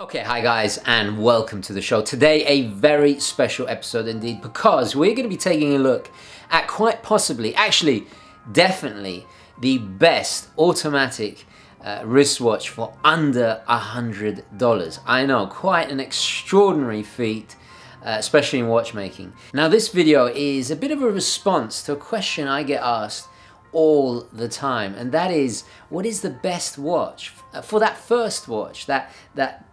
Okay, hi guys, and welcome to the show. Today, a very special episode indeed, because we're going to be taking a look at quite possibly, actually, definitely, the best automatic wristwatch for under $100. I know, quite an extraordinary feat, especially in watchmaking. Now, this video is a bit of a response to a question I get asked all the time, and that is, what is the best watch for that first watch, that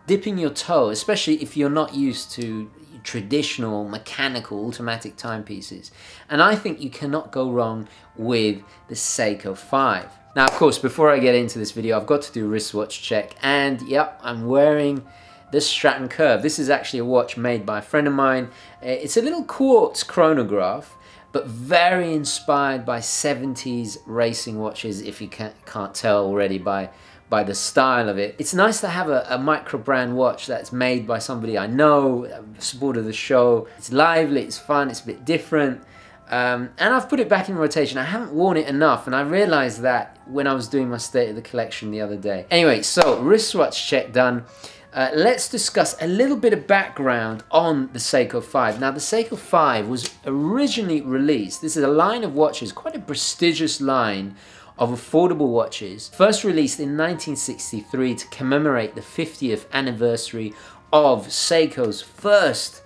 dipping your toe, especially if you're not used to traditional mechanical automatic timepieces. And I think you cannot go wrong with the Seiko I. Now, of course, before I get into this video, I've got to do a wristwatch check, and yep, I'm wearing the Stratton Curve. This is actually a watch made by a friend of mine. It's a little quartz chronograph, but very inspired by 70s racing watches, if you can't tell already by the style of it. It's nice to have a micro brand watch that's made by somebody I know, a supporter of the show. It's lively, it's fun, it's a bit different. And I've put it back in rotation. I haven't worn it enough, and I realized that when I was doing my state of the collection the other day. Anyway, so wristwatch check done. Let's discuss a little bit of background on the Seiko I. Now, the Seiko I was originally released. This is a line of watches, quite a prestigious line of affordable watches. First released in 1963 to commemorate the 50th anniversary of Seiko's first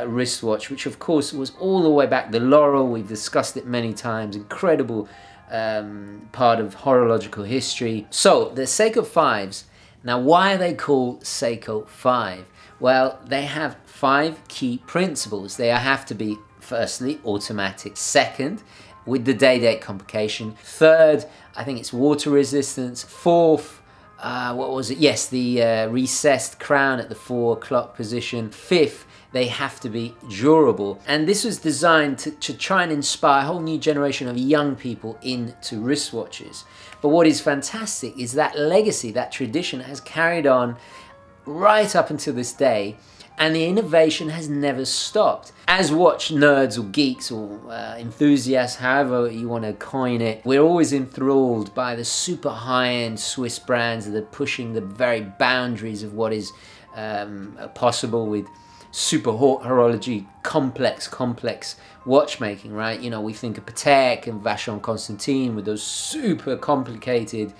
wristwatch, which of course was all the way back. The Laurel, we've discussed it many times, incredible part of horological history. So, the Seiko V's. Now, why are they called Seiko I? Well, they have 5 key principles. They have to be, firstly, automatic. Second, with the day-date complication. Third, I think it's water resistance. Fourth, what was it? Yes, the recessed crown at the 4 o'clock position. Fifth, they have to be durable. And this was designed to try and inspire a whole new generation of young people into wristwatches. But what is fantastic is that legacy, that tradition has carried on right up until this day, and the innovation has never stopped. As watch nerds or geeks or enthusiasts, however you want to coin it, we're always enthralled by the super high-end Swiss brands that are pushing the very boundaries of what is possible with super horology, complex watchmaking, right? You know, we think of Patek and Vacheron Constantin with those super complicated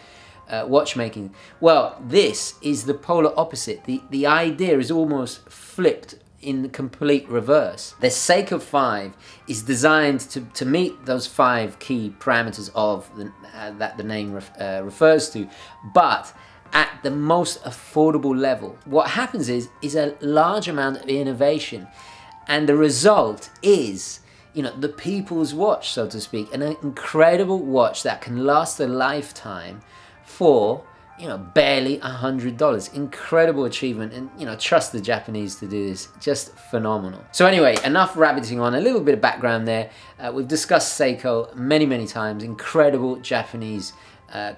watchmaking. Well, this is the polar opposite. The idea is almost flipped in the complete reverse. The Seiko I is designed to meet those 5 key parameters of that the name refers to, but at the most affordable level. What happens is a large amount of innovation, and the result is, you know, the people's watch, so to speak, an incredible watch that can last a lifetime for, you know, barely $100. Incredible achievement, and, you know, trust the Japanese to do this. Just phenomenal. So anyway, enough rabbiting on. A little bit of background there. We've discussed Seiko many times. Incredible Japanese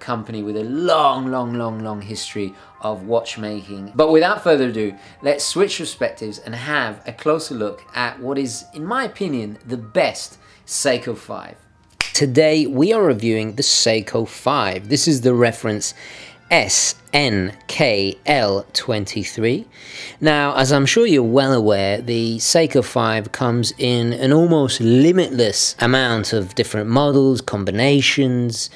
company with a long history of watchmaking. But without further ado, let's switch perspectives and have a closer look at what is, in my opinion, the best Seiko I. Today we are reviewing the Seiko I. This is the reference SNKL23. Now, as I'm sure you're well aware, the Seiko I comes in an almost limitless amount of different models, combinations,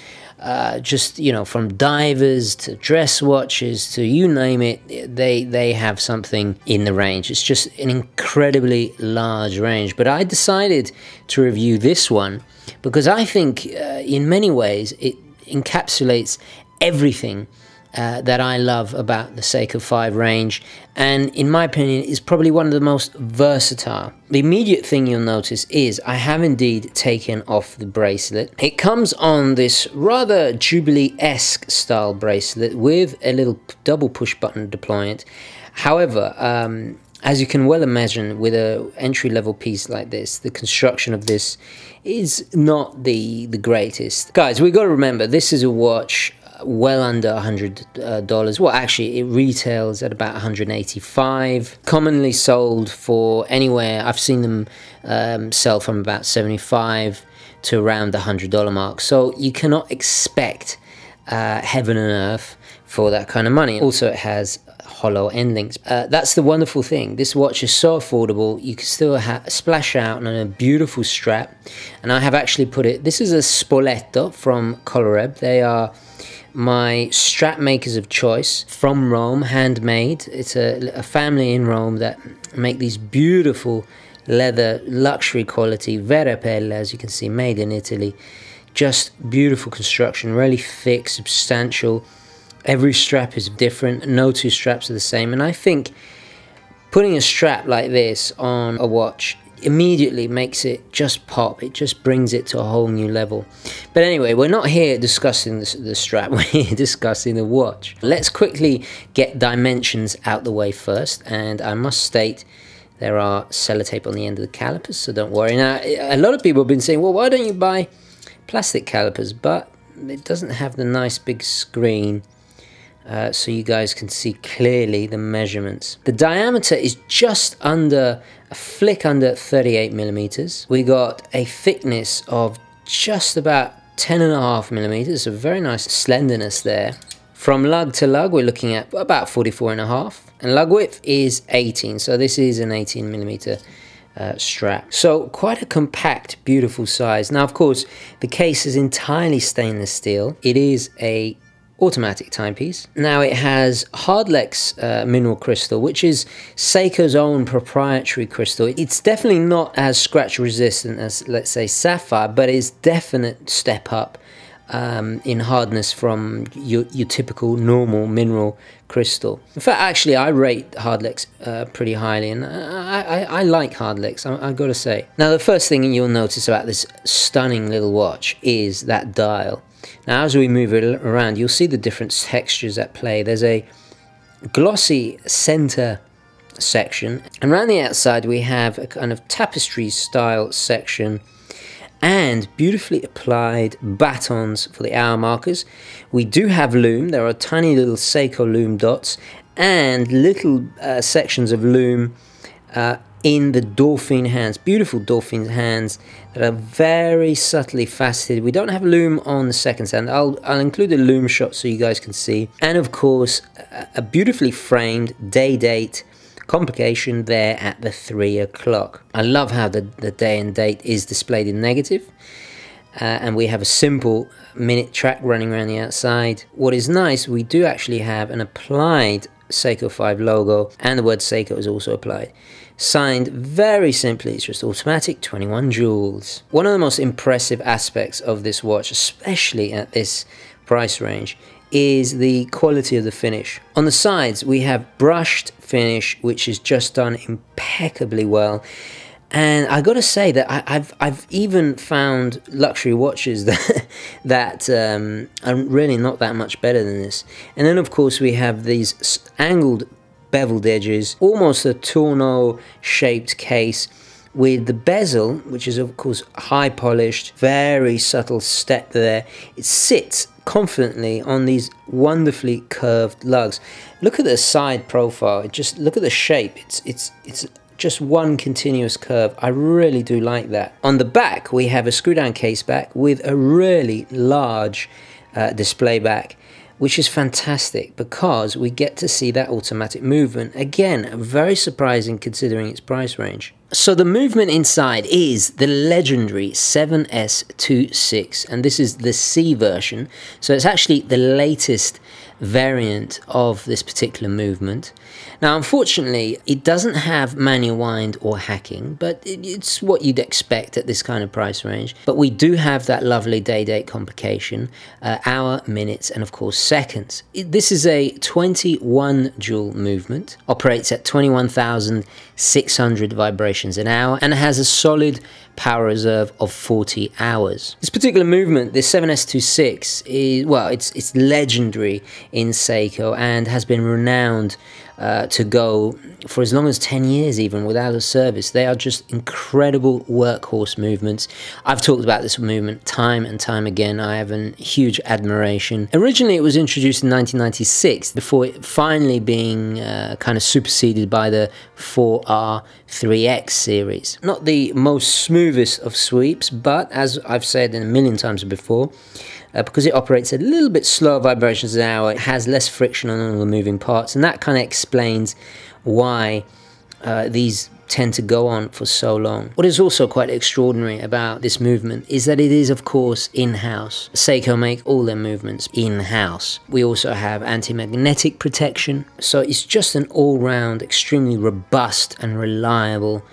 just, you know, from divers to dress watches to you name it, they have something in the range. It's just an incredibly large range. But I decided to review this one because I think in many ways it encapsulates everything that I love about the Seiko I range, and in my opinion is probably one of the most versatile. The immediate thing you'll notice is I have indeed taken off the bracelet. It comes on this rather Jubilee-esque style bracelet with a little double push button deployment. However, as you can well imagine, with an entry-level piece like this, the construction of this is not the greatest. Guys, we've got to remember, this is a watch well under $100. Well, actually, it retails at about $185. Commonly sold for anywhere, I've seen them sell from about $75 to around the $100 mark. So you cannot expect heaven and earth for that kind of money. Also, it has hollow end links. That's the wonderful thing. This watch is so affordable. You can still splash out on a beautiful strap. And I have actually put it, this is a Spoleto from Coloreb. They are my strap makers of choice from Rome, handmade. It's a family in Rome that make these beautiful leather, luxury quality, vera pelle, as you can see, made in Italy. Just beautiful construction, really thick, substantial. Every strap is different, no two straps are the same, and I think putting a strap like this on a watch immediately makes it just pop. It just brings it to a whole new level. But anyway, we're not here discussing the strap, we're here discussing the watch. Let's quickly get dimensions out the way first, and I must state there are sellotape on the end of the calipers, so don't worry. Now, a lot of people have been saying, well, why don't you buy plastic calipers? But it doesn't have the nice big screen, so you guys can see clearly the measurements. The diameter is just under, a flick under 38 millimeters. We got a thickness of just about 10.5 millimeters, so very nice slenderness there. From lug to lug, we're looking at about 44.5, and lug width is 18, so this is an 18 millimeter strap. So quite a compact, beautiful size. Now, of course, the case is entirely stainless steel. It is a automatic timepiece. Now it has Hardlex mineral crystal, which is Seiko's own proprietary crystal. It's definitely not as scratch resistant as, let's say, sapphire, but it's definite step up in hardness from your typical normal mineral crystal. In fact, actually, I rate Hardlex pretty highly, and I like Hardlex, I've got to say. Now, the first thing you'll notice about this stunning little watch is that dial. Now, as we move it around, you'll see the different textures at play. There's a glossy center section, and around the outside we have a kind of tapestry style section and beautifully applied batons for the hour markers. We do have lume. There are tiny little Seiko lume dots and little sections of lume in the dolphin hands, beautiful dolphin hands that are very subtly faceted. We don't have lume on the second hand. I'll include a lume shot so you guys can see. And of course, a beautifully framed day date complication there at the 3 o'clock. I love how the day and date is displayed in negative. And we have a simple minute track running around the outside. What is nice, we do actually have an applied Seiko 5 logo, and the word Seiko is also applied. Signed very simply, it's just automatic, 21 joules. One of the most impressive aspects of this watch, especially at this price range, is the quality of the finish. On the sides, we have brushed finish, which is just done impeccably well. And I gotta say that I've even found luxury watches that are really not that much better than this. And then of course we have these angled beveled edges, almost a tonneau shaped case with the bezel, which is of course high polished, very subtle step there. It sits confidently on these wonderfully curved lugs. Look at the side profile. Just look at the shape. It's just one continuous curve. I really do like that. On the back, we have a screw-down case back with a really large display back, which is fantastic because we get to see that automatic movement. Again, very surprising considering its price range. So the movement inside is the legendary 7S26, and this is the C version. So it's actually the latest variant of this particular movement. Now, unfortunately, it doesn't have manual wind or hacking, but it's what you'd expect at this kind of price range. But we do have that lovely day-date complication, hour, minutes, and of course seconds. This is a 21 joule movement, operates at 21,600 vibrations an hour, and has a solid power reserve of 40 hours. This particular movement, this 7S26, is, well, it's legendary in Seiko and has been renowned to go for as long as 10 years even without a service. They are just incredible workhorse movements. I've talked about this movement time and time again. I have a huge admiration. Originally it was introduced in 1996 before it finally being kind of superseded by the 4R 3X series. Not the most smoothest of sweeps, but as I've said a million times before, because it operates at a little bit slower vibrations an hour. It has less friction on all the moving parts, and that kind of explains why these tend to go on for so long. What is also quite extraordinary about this movement is that it is, of course, in-house. Seiko make all their movements in-house. We also have anti-magnetic protection, so it's just an all-round, extremely robust and reliable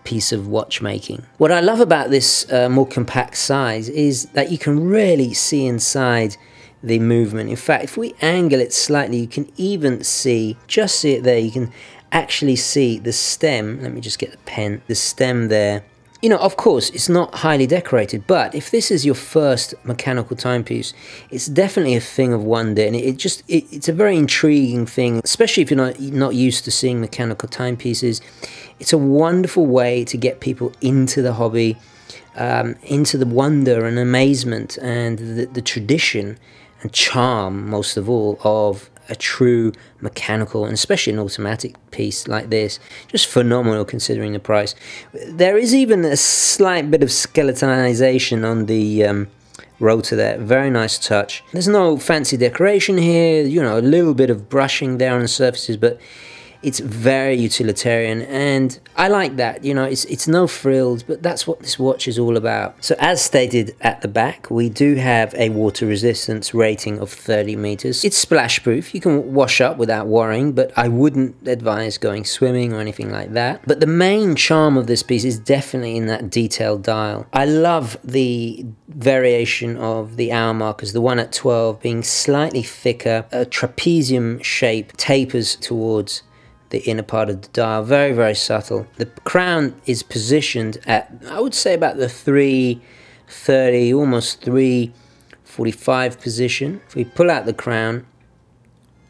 piece of watchmaking. What I love about this more compact size is that you can really see inside the movement. In fact, if we angle it slightly, you can even see, just see it there, you can actually see the stem. Let me just get the pen, the stem there. You know, of course, it's not highly decorated, but if this is your first mechanical timepiece, it's definitely a thing of wonder, and it's a very intriguing thing, especially if you're not used to seeing mechanical timepieces. It's a wonderful way to get people into the hobby, into the wonder and amazement and the tradition and charm, most of all, of a true mechanical and especially an automatic piece like this. Just phenomenal considering the price. There is even a slight bit of skeletonization on the rotor there. Very nice touch. There's no fancy decoration here, you know, a little bit of brushing there on the surfaces, but it's very utilitarian, and I like that. You know, it's no frills, but that's what this watch is all about. So as stated at the back, we do have a water resistance rating of 30 meters. It's splash proof. You can wash up without worrying, but I wouldn't advise going swimming or anything like that. But the main charm of this piece is definitely in that detailed dial. I love the variation of the hour markers, the one at 12 being slightly thicker, a trapezium shape tapers towards the inner part of the dial, very, very subtle. The crown is positioned at, I would say, about the 3:30, almost 3:45 position. If we pull out the crown,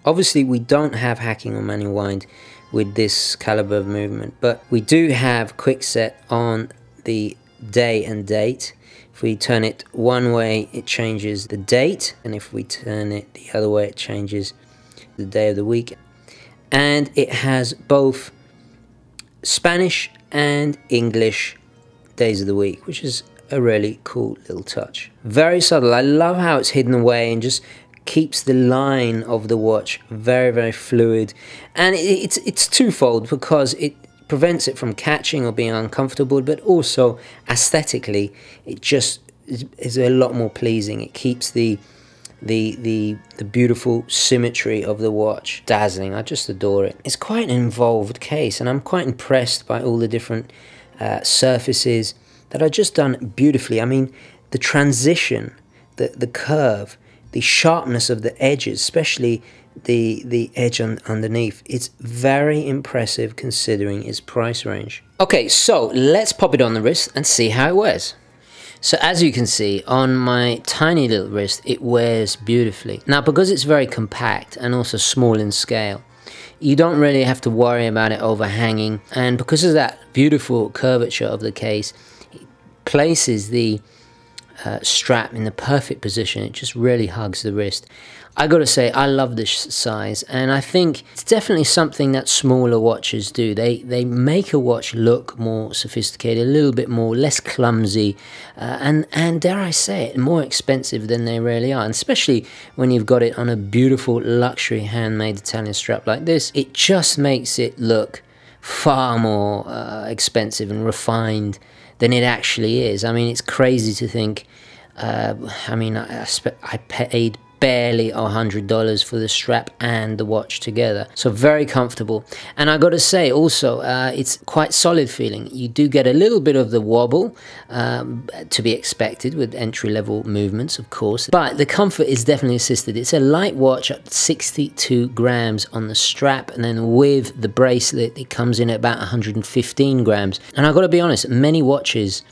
obviously we don't have hacking or manual wind with this caliber of movement, but we do have quick set on the day and date. If we turn it one way, it changes the date, and if we turn it the other way, it changes the day of the week. And it has both Spanish and English days of the week, which is a really cool little touch. Very subtle. I love how it's hidden away and just keeps the line of the watch very, very fluid. And it's twofold, because it prevents it from catching or being uncomfortable, but also aesthetically it just is a lot more pleasing. It keeps the beautiful symmetry of the watch dazzling. I just adore it. It's quite an involved case, and I'm quite impressed by all the different surfaces that are just done beautifully. I mean, the transition, the curve, the sharpness of the edges, especially the edge underneath. It's very impressive considering its price range. Okay, so let's pop it on the wrist and see how it wears. So as you can see, on my tiny little wrist, it wears beautifully. Now, because it's very compact and also small in scale, you don't really have to worry about it overhanging. And because of that beautiful curvature of the case, it places the strap in the perfect position. It just really hugs the wrist. I gotta say, I love this size, and I think it's definitely something that smaller watches do. They make a watch look more sophisticated, a little bit more, less clumsy, and dare I say it, more expensive than they really are. And especially when you've got it on a beautiful luxury handmade Italian strap like this, it just makes it look far more expensive and refined than it actually is. I mean, it's crazy to think. I mean, I paid barely $100 for the strap and the watch together, so very comfortable. And I got to say also, it's quite solid feeling. You do get a little bit of the wobble, to be expected with entry-level movements, of course, but the comfort is definitely assisted. It's a light watch at 62 grams on the strap, and then with the bracelet it comes in at about 115 grams. And I got to be honest, many watches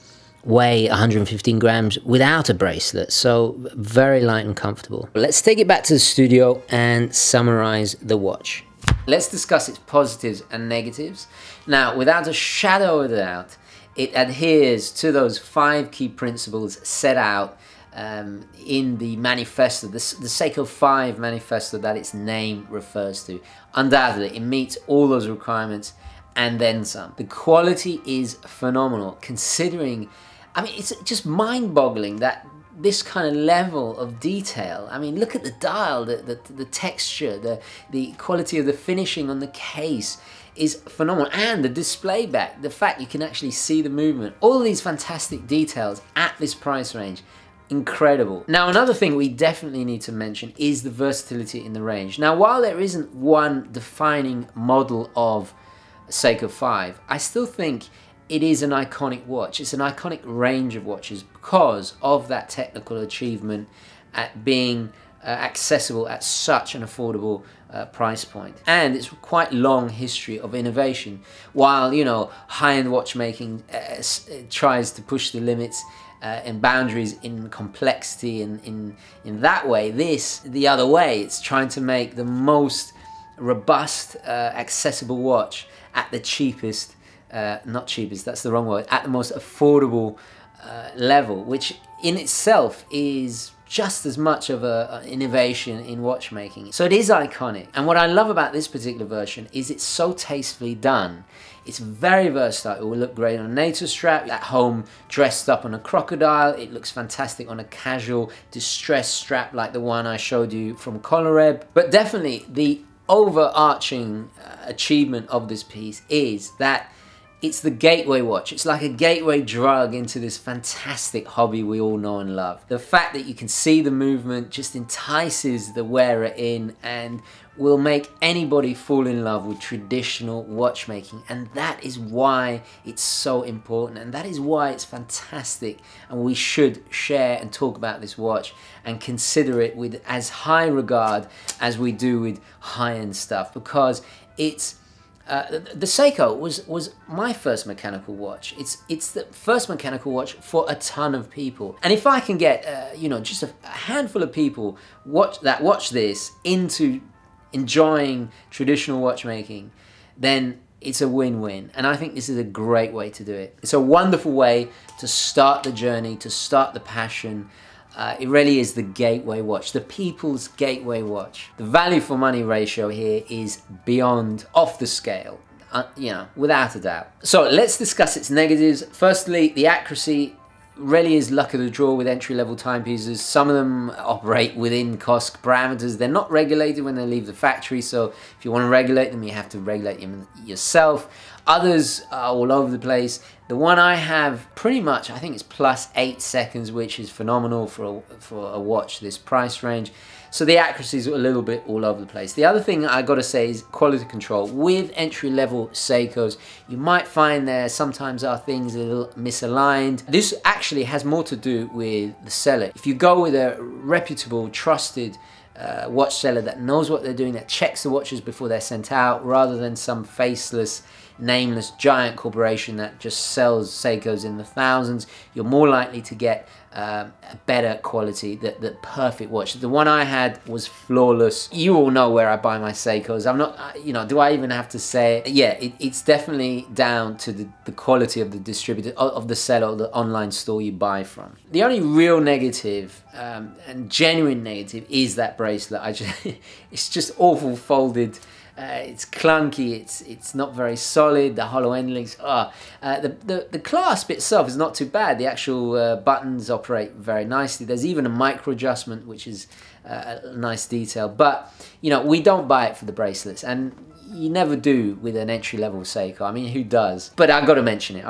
weigh 115 grams without a bracelet, so very light and comfortable. Let's take it back to the studio and summarize the watch. Let's discuss its positives and negatives. Now, without a shadow of a doubt, it adheres to those 5 key principles set out in the manifesto, the Seiko I manifesto that its name refers to. Undoubtedly, it meets all those requirements and then some. The quality is phenomenal, considering, I mean, it's just mind-boggling that this kind of level of detail. I mean, look at the dial, the texture, the quality of the finishing on the case is phenomenal. And the display back, the fact you can actually see the movement, all of these fantastic details at this price range. Incredible. Now, another thing we definitely need to mention is the versatility in the range. Now, while there isn't one defining model of Seiko I, I still think it is an iconic watch. It's an iconic range of watches because of that technical achievement at being accessible at such an affordable price point. And it's quite long history of innovation. While, you know, high-end watchmaking tries to push the limits and boundaries in complexity and in that way, this, the other way, it's trying to make the most robust, accessible watch at the cheapest, not cheapest, that's the wrong word, at the most affordable level, which in itself is just as much of an innovation in watchmaking. So it is iconic. And what I love about this particular version is it's so tastefully done. It's very versatile. It will look great on a NATO strap, at home dressed up on a crocodile. It looks fantastic on a casual distressed strap like the one I showed you from Coloreb. But definitely the overarching achievement of this piece is that it's the gateway watch. It's like a gateway drug into this fantastic hobby we all know and love. The fact that you can see the movement just entices the wearer in and will make anybody fall in love with traditional watchmaking. And that is why it's so important, and that is why it's fantastic, and we should share and talk about this watch and consider it with as high regard as we do with high-end stuff, because it's the Seiko was my first mechanical watch. It's the first mechanical watch for a ton of people. And if I can get you know, just a handful of people watch this into enjoying traditional watchmaking, then it's a win-win. And I think this is a great way to do it. It's a wonderful way to start the journey, to start the passion. It really is the gateway watch, the people's gateway watch. The value for money ratio here is beyond off the scale, you know, without a doubt. So let's discuss its negatives. Firstly, the accuracy really is luck of the draw with entry-level timepieces. Some of them operate within cost parameters. They're not regulated when they leave the factory, so if you want to regulate them, you have to regulate them yourself. Others are all over the place. The one I have, pretty much, I think it's plus 8 seconds, which is phenomenal for a watch this price range. So the accuracy is a little bit all over the place. The other thing I gotta say is quality control. With entry-level Seikos, you might find there sometimes are things a little misaligned. This actually has more to do with the seller. If you go with a reputable, trusted watch seller that knows what they're doing, that checks the watches before they're sent out, rather than some faceless, nameless giant corporation that just sells Seikos in the thousands, you're more likely to get a better quality, the perfect watch. The one I had was flawless. You all know where I buy my Seikos. I'm not, you know, do I even have to say it? Yeah, it's definitely down to the quality of the distributor, of the seller, or the online store you buy from. The only real negative and genuine negative is that bracelet. It's just awful folded. It's clunky, it's not very solid, the hollow end links, the clasp itself is not too bad. The actual buttons operate very nicely. There's even a micro adjustment, which is a nice detail, but you know, we don't buy it for the bracelets, and you never do with an entry-level Seiko. I mean, who does? But I've got to mention it,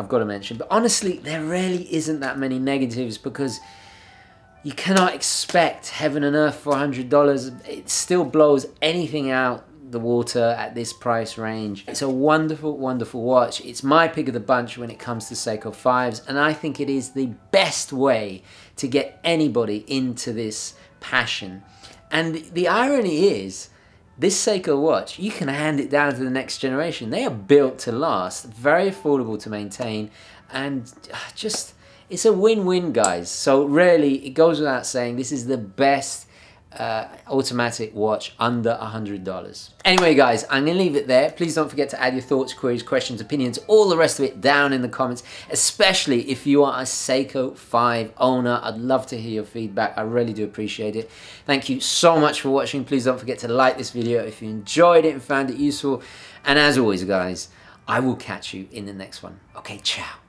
But honestly, there really isn't that many negatives, because you cannot expect heaven and earth for $100. It still blows anything out the water at this price range. It's a wonderful, wonderful watch. It's my pick of the bunch when it comes to Seiko 5s, and I think it is the best way to get anybody into this passion. And the irony is, this Seiko watch, you can hand it down to the next generation. They are built to last, very affordable to maintain, and just, it's a win-win, guys. So really, it goes without saying, this is the best automatic watch under $100. Anyway, guys, I'm gonna leave it there. Please don't forget to add your thoughts, queries, questions, opinions, all the rest of it down in the comments, especially if you are a Seiko 5 owner. I'd love to hear your feedback. I really do appreciate it. Thank you so much for watching. Please don't forget to like this video if you enjoyed it and found it useful. And as always, guys, I will catch you in the next one. Okay, ciao.